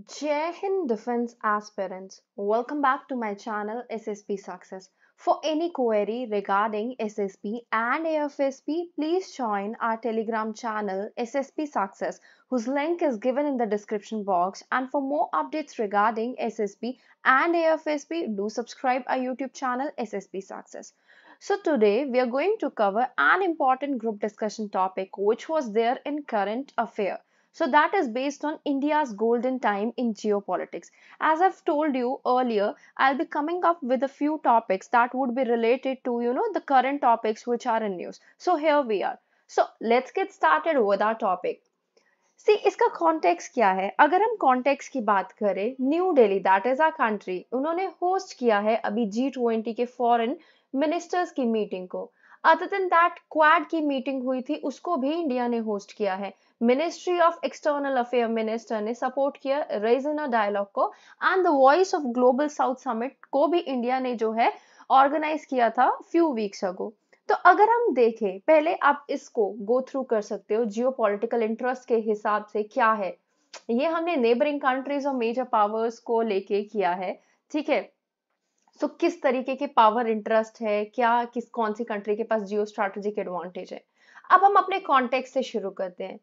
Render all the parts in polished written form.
Jai Hind Defense Aspirants, welcome back to my channel SSP Success. For any query regarding SSP and AFSP, please join our Telegram channel SSP Success, whose link is given in the description box. And for more updates regarding SSP and AFSP, do subscribe our YouTube channel SSP Success. So today we are going to cover an important group discussion topic which was there in current affair. So that is based on India's golden time in geopolitics. As I've told you earlier, I'll be coming up with a few topics that would be related to, the current topics which are in news. So here we are. So let's get started with our topic. सी इसका context क्या है? अगर हम context की बात करें, New Delhi that is our country, उन्होंने host किया है अभी G20 के फॉरेन मिनिस्टर्स की मीटिंग को. अदर देन दैट क्वाड की मीटिंग हुई थी, उसको भी इंडिया ने होस्ट किया है. Ministry of external affair minister ने सपोर्ट किया रीजनल डायलॉग को, and the voice of Global South summit को भी इंडिया ने जो है ऑर्गेनाइज किया था फ्यू वीक्स अगो. तो अगर हम देखें, पहले आप इसको गो थ्रू कर सकते हो जियो पॉलिटिकल इंटरेस्ट के हिसाब से क्या है. ये हमने नेबरिंग कंट्रीज और मेजर पावर्स को लेके किया है. ठीक है. सो किस तरीके के पावर इंटरेस्ट है, क्या कौन सी कंट्री के पास जियो स्ट्रैटेजिक एडवांटेज है. अब हम अपने कॉन्टेक्स्ट से शुरू करते हैं.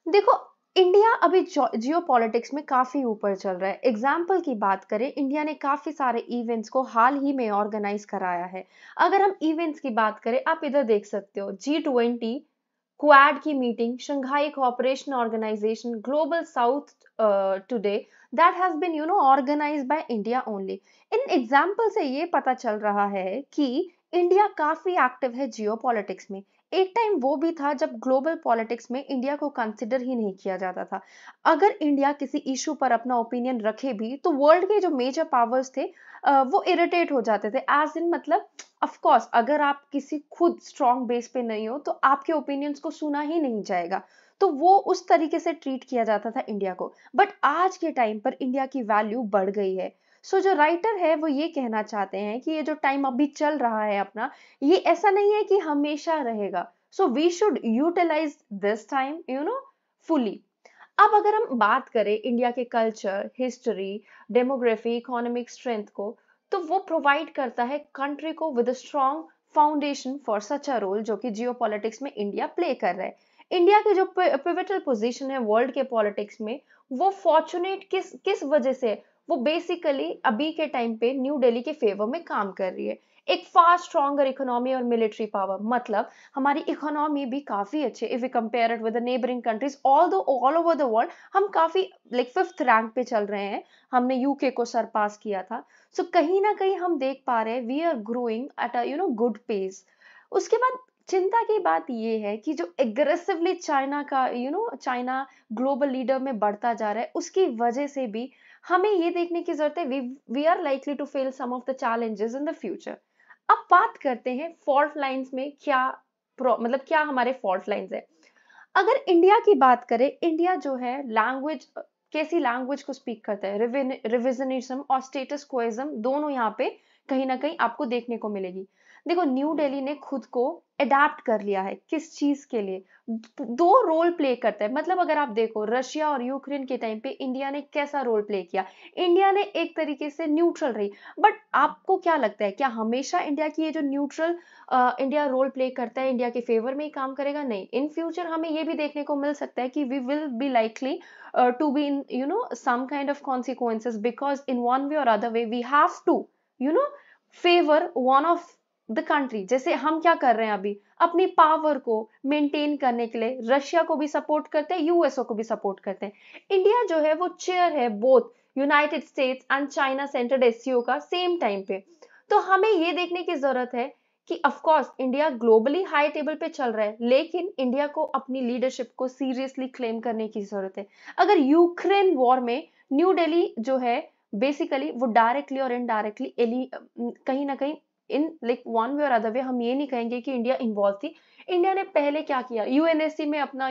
देखो, इंडिया अभी जियो पॉलिटिक्स में काफी ऊपर चल रहा है. एग्जाम्पल की बात करें, इंडिया ने काफी सारे इवेंट्स को हाल ही में ऑर्गेनाइज कराया है. अगर हम इवेंट्स की बात करें, आप इधर देख सकते हो G20, क्वाड की meeting, Shanghai Cooperation Organisation, Global South today, that has been organised by India only. इन एग्जाम्पल से ये पता चल रहा है कि इंडिया काफी एक्टिव है जियो पॉलिटिक्स में. एक टाइम वो भी था जब ग्लोबल पॉलिटिक्स में इंडिया को कंसिडर ही नहीं किया जाता था. अगर इंडिया किसी इशू पर अपना ओपिनियन रखे भी, तो वर्ल्ड के जो मेजर पावर्स थे वो इरिटेट हो जाते थे. एज इन मतलब, ऑफ कोर्स, अगर आप किसी खुद स्ट्रॉन्ग बेस पे नहीं हो तो आपके ओपिनियंस को सुना ही नहीं जाएगा. तो वो उस तरीके से ट्रीट किया जाता था इंडिया को. बट आज के टाइम पर इंडिया की वैल्यू बढ़ गई है. सो जो राइटर है वो ये कहना चाहते हैं कि ये जो टाइम अभी चल रहा है अपना, ये ऐसा नहीं है कि हमेशा रहेगा. So we should utilise this time fully. अब अगर हम बात करें इंडिया के culture, history, demography, economic strength को, तो वो प्रोवाइड करता है कंट्री को with a strong foundation for such a role जो कि जियो पॉलिटिक्स में इंडिया प्ले कर रहा है. इंडिया की जो पिवटल पोजीशन है वर्ल्ड के पॉलिटिक्स में, वो फॉर्चुनेट किस किस वजह से है? वो बेसिकली अभी के टाइम पे न्यू दिल्ली के फेवर में काम कर रही है. एक फार स्ट्रॉन्गर इकोनॉमी और मिलिट्री पावर, मतलब हमारी इकोनॉमी भी काफी अच्छी. If we compare it with the neighbouring countries all over the world, हम काफी लाइक फिफ्थ रैंक पे चल रहे हैं. हमने यूके को सरपास किया था. सो कहीं ना कहीं हम देख पा रहे हैं we are growing at a good pace. उसके बाद चिंता की बात ये है कि जो एग्रेसिवली चाइना का चाइना ग्लोबल लीडर में बढ़ता जा रहा है, उसकी वजह से भी हमें ये देखने की जरूरत है we are likely to fail some of the challenges in the future. अब बात करते हैं फॉल्ट लाइंस में क्या मतलब क्या हमारे फॉल्ट लाइंस है. अगर इंडिया की बात करें, इंडिया जो है लैंग्वेज, कैसी लैंग्वेज को स्पीक करता है, रिविजनिज्म और स्टेटस क्विज्म, दोनों यहाँ पे कहीं ना कहीं आपको देखने को मिलेगी. देखो, न्यू दिल्ली ने खुद को अडेप्ट कर लिया है. किस चीज के लिए? दो रोल प्ले करता है. मतलब अगर आप देखो रशिया और यूक्रेन के टाइम पे इंडिया ने कैसा रोल प्ले किया, इंडिया ने एक तरीके से न्यूट्रल रही. बट आपको क्या लगता है, क्या हमेशा इंडिया की ये जो न्यूट्रल इंडिया रोल प्ले करता है इंडिया के फेवर में ही काम करेगा? नहीं. इन फ्यूचर हमें ये भी देखने को मिल सकता है कि we will be likely to be in some kind of consequences, because in one way or other way we have to you know favor one of the country. जैसे हम क्या कर रहे हैं अभी, अपनी पावर को मेंटेन करने के लिए रशिया को भी सपोर्ट करते हैं, यूएसओ को भी सपोर्ट करते हैं. इंडिया जो है वो चेयर है both United states and China centred SCO का सेम टाइम पे. तो हमें ये देखने की जरूरत है कि of course India globally high table पे चल रहा है, लेकिन इंडिया को अपनी लीडरशिप को सीरियसली क्लेम करने की जरूरत है. अगर यूक्रेन वॉर में न्यू दिल्ली जो है बेसिकली वो डायरेक्टली और इनडायरेक्टली कहीं ना कहीं इन लाइक वन वे और अदर वे, हम ये नहीं कहेंगे कि इंडिया इन्वॉल्व थी. इंडिया ने पहले क्या किया, यूएनएससी में अपना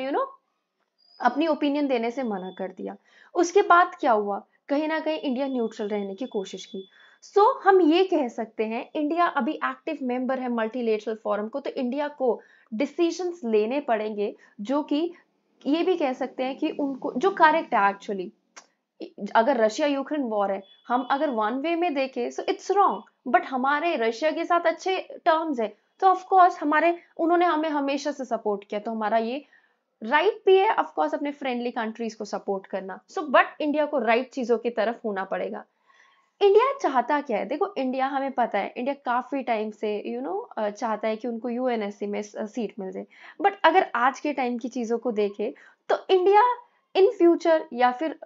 अपनी ओपिनियन देने से मना कर दिया. उसके बाद क्या हुआ, कहीं ना कहीं इंडिया न्यूट्रल रहने की कोशिश की. सो हम ये कह सकते हैं इंडिया अभी एक्टिव मेंबर है मल्टीलेटरल फोरम को, तो इंडिया को डिसीजंस लेने पड़ेंगे जो कि ये भी कह सकते हैं कि उनको जो करेक्ट है एक्चुअली. अगर रशिया यूक्रेन वॉर है, हम अगर वन वे में देखें सो इट्स रॉन्ग, बट हमारे रशिया के साथ अच्छे टर्म्स है, तो ऑफ कोर्स हमारे उन्होंने हमें हमेशा से सपोर्ट किया, तो हमारा ये राइट भी है ऑफ कोर्स अपने फ्रेंडली कंट्रीज को सपोर्ट करना। सो बट इंडिया को राइट चीजों की तरफ होना पड़ेगा। इंडिया चाहता क्या है? देखो, इंडिया हमें पता है, इंडिया काफी टाइम से चाहता है कि उनको यूएनएससी में सीट मिल जाए। बट अगर आज के टाइम की चीजों को देखें तो इंडिया इन फ्यूचर या फिर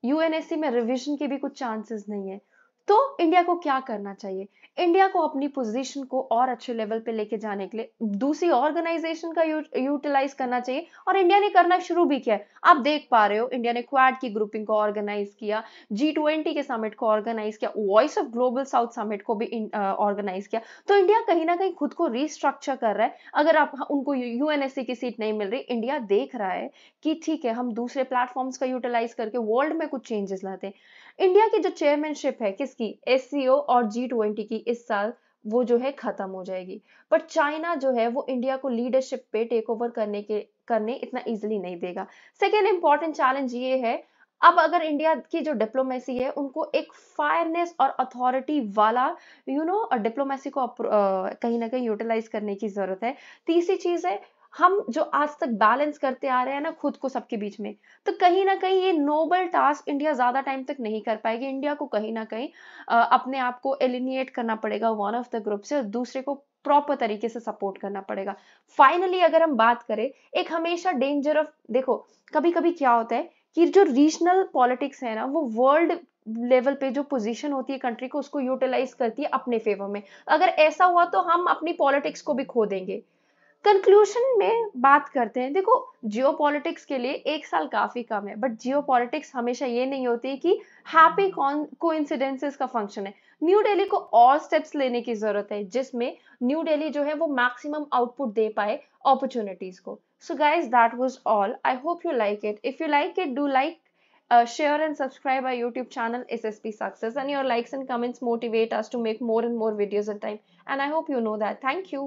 यूएनएससी में रिवीजन के भी कुछ चांसेस नहीं है। तो इंडिया को क्या करना चाहिए? इंडिया को अपनी पोजीशन को और अच्छे लेवल पे लेके जाने के लिए दूसरी ऑर्गेनाइजेशन का यूटिलाइज करना चाहिए, और इंडिया ने करना शुरू भी किया है। आप देख पा रहे हो, इंडिया ने क्वाड की ग्रुपिंग को ऑर्गेनाइज किया, G20 के समिट को ऑर्गेनाइज किया, voice of Global South summit को भी ऑर्गेनाइज किया। तो इंडिया कहीं ना कहीं खुद को रिस्ट्रक्चर कर रहा है। अगर आप उनको यूएनएससी की सीट नहीं मिल रही, इंडिया देख रहा है कि ठीक है, हम दूसरे प्लेटफॉर्म्स का यूटिलाइज करके वर्ल्ड में कुछ चेंजेस लाते हैं। इंडिया की जो चेयरमैनशिप है किसकी, एससीओ और G20 की, इस साल वो जो है खत्म हो जाएगी। पर चाइना जो है वो इंडिया को लीडरशिप पे टेक ओवर करने इतना इजीली नहीं देगा। सेकेंड इंपॉर्टेंट चैलेंज ये है, अब अगर इंडिया की जो डिप्लोमेसी है उनको एक फायरनेस और अथॉरिटी वाला डिप्लोमेसी को कहीं ना कहीं यूटिलाइज करने की जरूरत है। तीसरी चीज है, हम जो आज तक बैलेंस करते आ रहे हैं ना खुद को सबके बीच में, तो कहीं ना कहीं ये नोबल टास्क इंडिया ज्यादा टाइम तक नहीं कर पाएगी। इंडिया को कहीं ना कहीं अपने आप को एलिनिएट करना पड़ेगा वन ऑफ द ग्रुप से, और दूसरे को प्रॉपर तरीके से सपोर्ट करना पड़ेगा। फाइनली अगर हम बात करें, एक हमेशा डेंजर ऑफ, देखो कभी कभी क्या होता है कि जो रीजनल पॉलिटिक्स है ना, वो वर्ल्ड लेवल पे जो पोजीशन होती है कंट्री को, उसको यूटिलाइज करती है अपने फेवर में। अगर ऐसा हुआ तो हम अपनी पॉलिटिक्स को भी खो देंगे। कंक्लूजन में बात करते हैं, देखो जियोपॉलिटिक्स के लिए एक साल काफी कम है, बट जियोपॉलिटिक्स हमेशा ये नहीं होती कि हैप्पी कोइंसिडेंसेस का फंक्शन है। न्यू दिल्ली को और स्टेप्स लेने की जरूरत है, जिसमें न्यू दिल्ली जो है वो मैक्सिमम आउटपुट दे पाए अपॉर्चुनिटीज को। So guys, that was all. I hope you like it. If you like it, do like, share and subscribe our YouTube channel SSP Success, and your likes and comments motivate us to make more and more videos at time, and I hope you know that. Thank you.